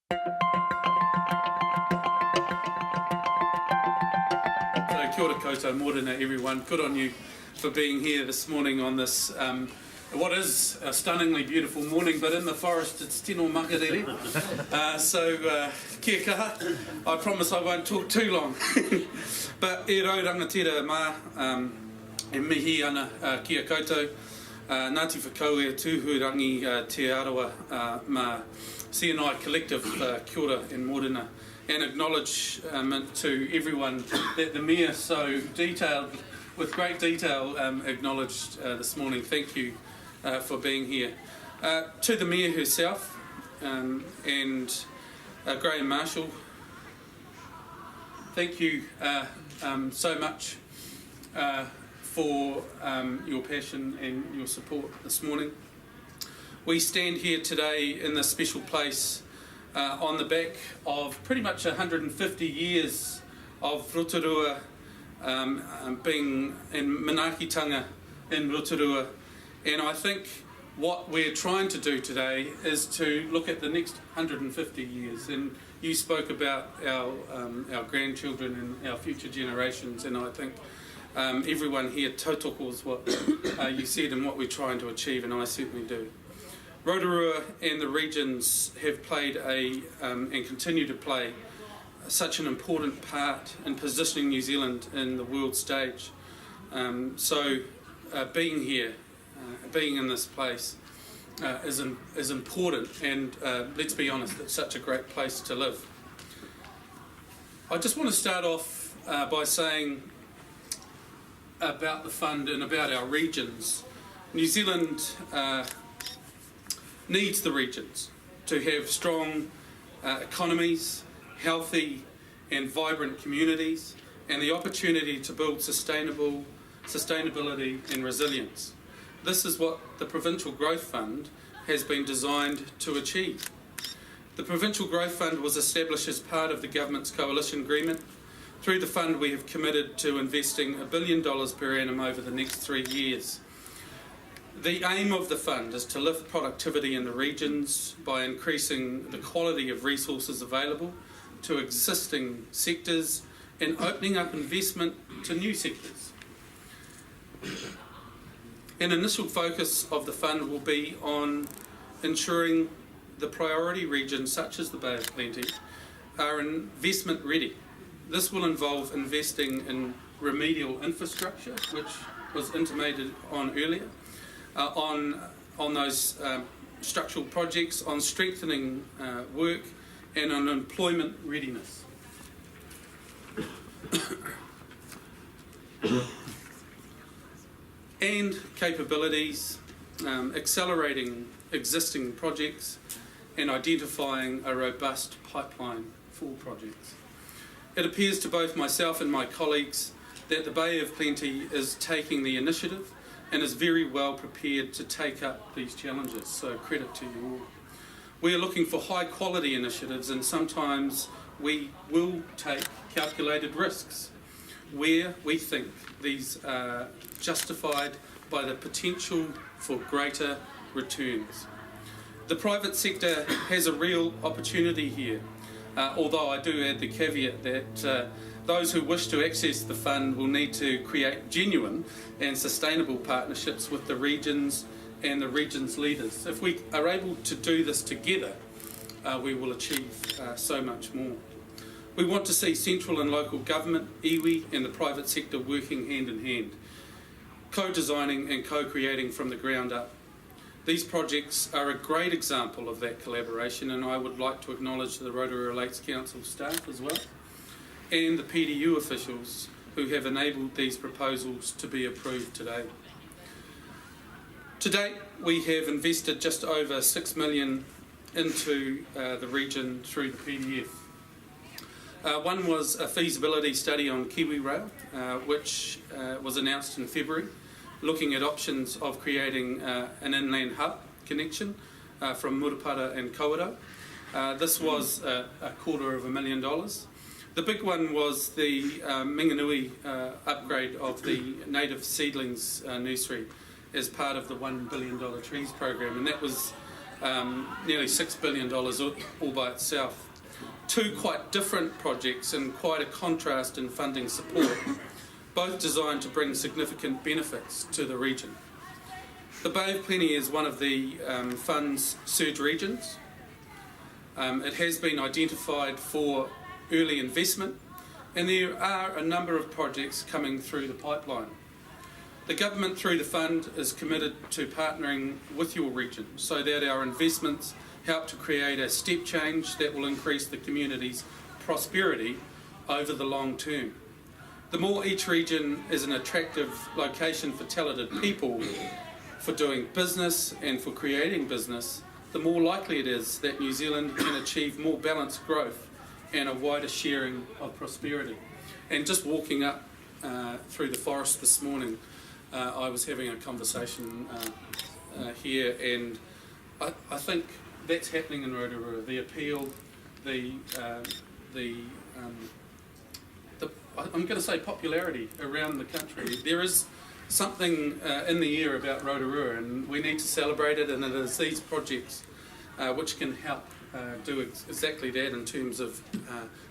Kia ora koutou, mōrena everyone. Good on you for being here this morning on this, what is a stunningly beautiful morning, but in the forest it's tino makarere. Kia kaha. I promise I won't talk too long. But e rau rangatira mā, e mihi ana kia koutou. Ngāti whakau e tūhurangi te arawa mā CNI Collective, kia ora and mōrena. And acknowledgement to everyone that the Mayor so detailed, with great detail, acknowledged this morning. Thank you for being here. To the Mayor herself and Graham Marshall, thank you so much for your passion and your support this morning. We stand here today in this special place on the back of pretty much 150 years of Rotorua being in Manaakitanga in Rotorua, and I think what we're trying to do today is to look at the next 150 years, and you spoke about our grandchildren and our future generations, and I think everyone here tautoko what you said and what we're trying to achieve, and I certainly do. Rotorua and the regions have played and continue to play such an important part in positioning New Zealand in the world stage. Being here, being in this place is important, and let's be honest, it's such a great place to live. I just want to start off by saying about the fund and about our regions. New Zealand needs the regions to have strong economies, healthy and vibrant communities, and the opportunity to build sustainability and resilience. This is what the Provincial Growth Fund has been designed to achieve. The Provincial Growth Fund was established as part of the Government's coalition agreement. Through the fund, we have committed to investing $1 billion per annum over the next 3 years. The aim of the fund is to lift productivity in the regions by increasing the quality of resources available to existing sectors and opening up investment to new sectors. An initial focus of the fund will be on ensuring the priority regions such as the Bay of Plenty are investment ready. This will involve investing in remedial infrastructure, which was intimated on earlier, on those structural projects, on strengthening work and on employment readiness. And capabilities, accelerating existing projects and identifying a robust pipeline for projects. It appears to both myself and my colleagues that the Bay of Plenty is taking the initiative and is very well prepared to take up these challenges, so credit to you all. We are looking for high quality initiatives, and sometimes we will take calculated risks where we think these are justified by the potential for greater returns. The private sector has a real opportunity here, although I do add the caveat that those who wish to access the fund will need to create genuine and sustainable partnerships with the regions and the region's leaders. If we are able to do this together, we will achieve so much more. We want to see central and local government, iwi and the private sector working hand in hand, co-designing and co-creating from the ground up. These projects are a great example of that collaboration, and I would like to acknowledge the Rotorua Lakes Council staff as well, and the PDU officials who have enabled these proposals to be approved today. To date, we have invested just over $6 million into the region through the PDF. One was a feasibility study on Kiwi Rail, which was announced in February, looking at options of creating an inland hub connection from Murupara and Kawerau. This was $250,000. The big one was the Minganui upgrade of the native seedlings nursery as part of the $1 billion trees program, and that was nearly $6 billion all by itself. Two quite different projects and quite a contrast in funding support, both designed to bring significant benefits to the region. The Bay of Plenty is one of the fund's surge regions. It has been identified for early investment, and there are a number of projects coming through the pipeline. The government through the fund is committed to partnering with your region so that our investments help to create a step change that will increase the community's prosperity over the long term. The more each region is an attractive location for talented people, for doing business and for creating business, the more likely it is that New Zealand can achieve more balanced growth and a wider sharing of prosperity. And just walking up through the forest this morning, I was having a conversation here, and I think that's happening in Rotorua. The appeal, I'm going to say popularity around the country. There is something in the air about Rotorua, and we need to celebrate it, and it is these projects which can help do exactly that in terms of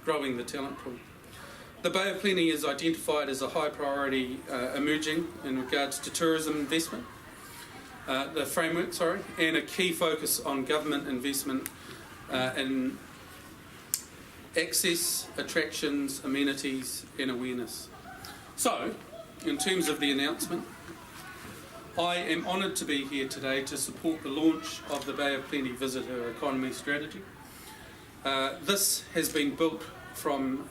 growing the talent pool. The Bay of Plenty is identified as a high priority emerging in regards to tourism investment, the framework, and a key focus on government investment in access, attractions, amenities and awareness. So, in terms of the announcement, I am honoured to be here today to support the launch of the Bay of Plenty Visitor Economy Strategy. This has been built from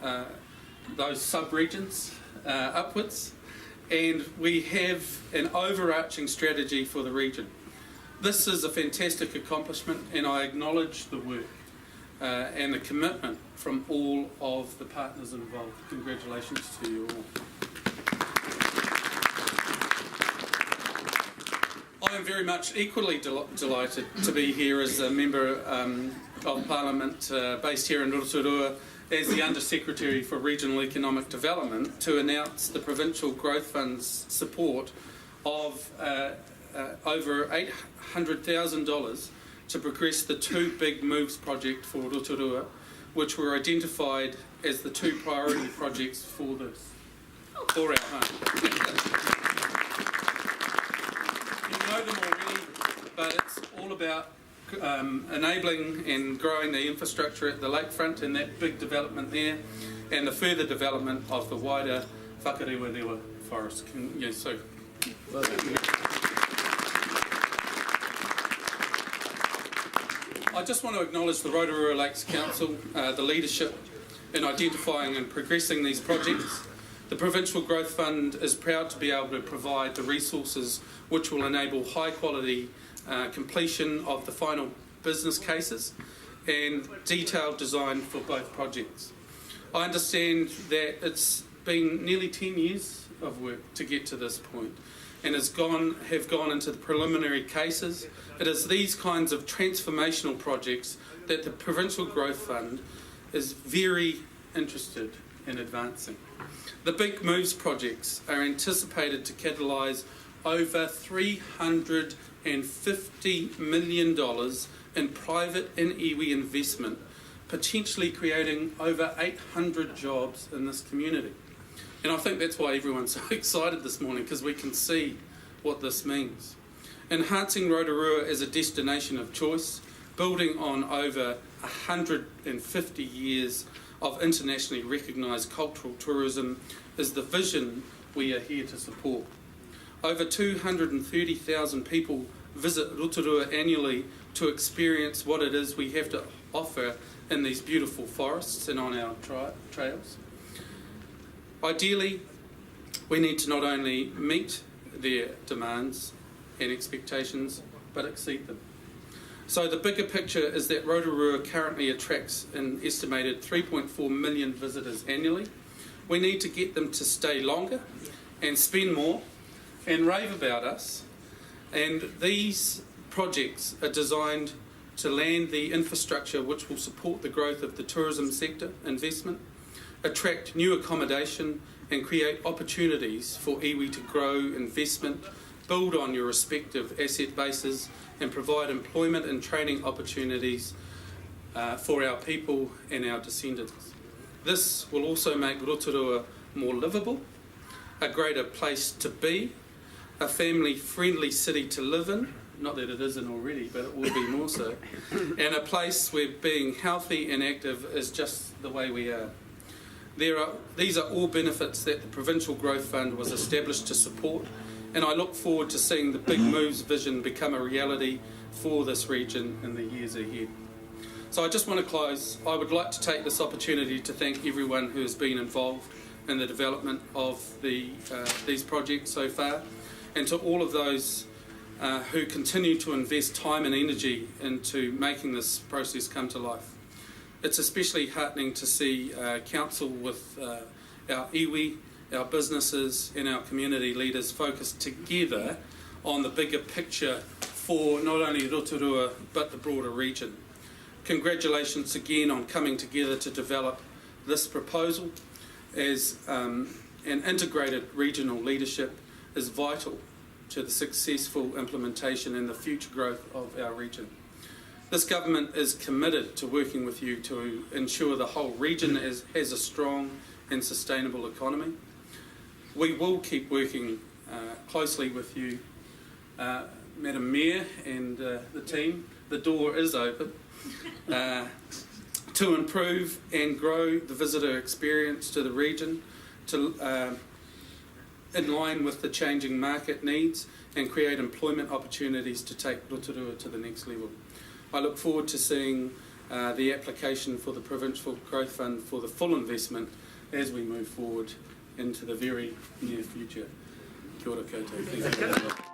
those sub-regions upwards, and we have an overarching strategy for the region. This is a fantastic accomplishment, and I acknowledge the work and the commitment from all of the partners involved. Congratulations to you all. I am very much equally delighted to be here as a member of Parliament based here in Rotorua as the Under-Secretary for Regional Economic Development to announce the Provincial Growth Fund's support of over $800,000 to progress the two Big Moves project for Rotorua, which were identified as the two priority projects for our home. You know them already, but it's all about enabling and growing the infrastructure at the lakefront and that big development there, and the further development of the wider Whakarewarewa forest. I just want to acknowledge the Rotorua Lakes Council, the leadership in identifying and progressing these projects. The Provincial Growth Fund is proud to be able to provide the resources which will enable high quality completion of the final business cases and detailed design for both projects. I understand that it's been nearly 10 years of work to get to this point and have gone into the preliminary cases. It is these kinds of transformational projects that the Provincial Growth Fund is very interested in advancing. The Big Moves projects are anticipated to catalyse over $350 million in private and iwi investment, potentially creating over 800 jobs in this community. And I think that's why everyone's so excited this morning, because we can see what this means. Enhancing Rotorua as a destination of choice, building on over 150 years of internationally recognised cultural tourism, is the vision we are here to support. Over 230,000 people visit Rotorua annually to experience what it is we have to offer in these beautiful forests and on our trails. Ideally, we need to not only meet their demands and expectations, but exceed them. So the bigger picture is that Rotorua currently attracts an estimated 3.4 million visitors annually. We need to get them to stay longer and spend more and rave about us. And these projects are designed to land the infrastructure which will support the growth of the tourism sector investment, attract new accommodation and create opportunities for iwi to grow investment, build on your respective asset bases and provide employment and training opportunities for our people and our descendants. This will also make Rotorua more livable, a greater place to be, a family-friendly city to live in, not that it isn't already, but it will be more so, and a place where being healthy and active is just the way we are. These are all benefits that the Provincial Growth Fund was established to support, and I look forward to seeing the Big Moves vision become a reality for this region in the years ahead. So I just want to close. I would like to take this opportunity to thank everyone who has been involved in the development of these projects so far, and to all of those who continue to invest time and energy into making this process come to life. It's especially heartening to see Council with our iwi, our businesses and our community leaders focused together on the bigger picture for not only Rotorua but the broader region. Congratulations again on coming together to develop this proposal, as an integrated regional leadership is vital to the successful implementation and the future growth of our region. This government is committed to working with you to ensure the whole region has a strong and sustainable economy. We will keep working closely with you, Madam Mayor and the team. The door is open to improve and grow the visitor experience to the region in line with the changing market needs and create employment opportunities to take Rotorua to the next level. I look forward to seeing the application for the Provincial Growth Fund for the full investment as we move forward into the very near future. Kia ora koutou. Thank you very much.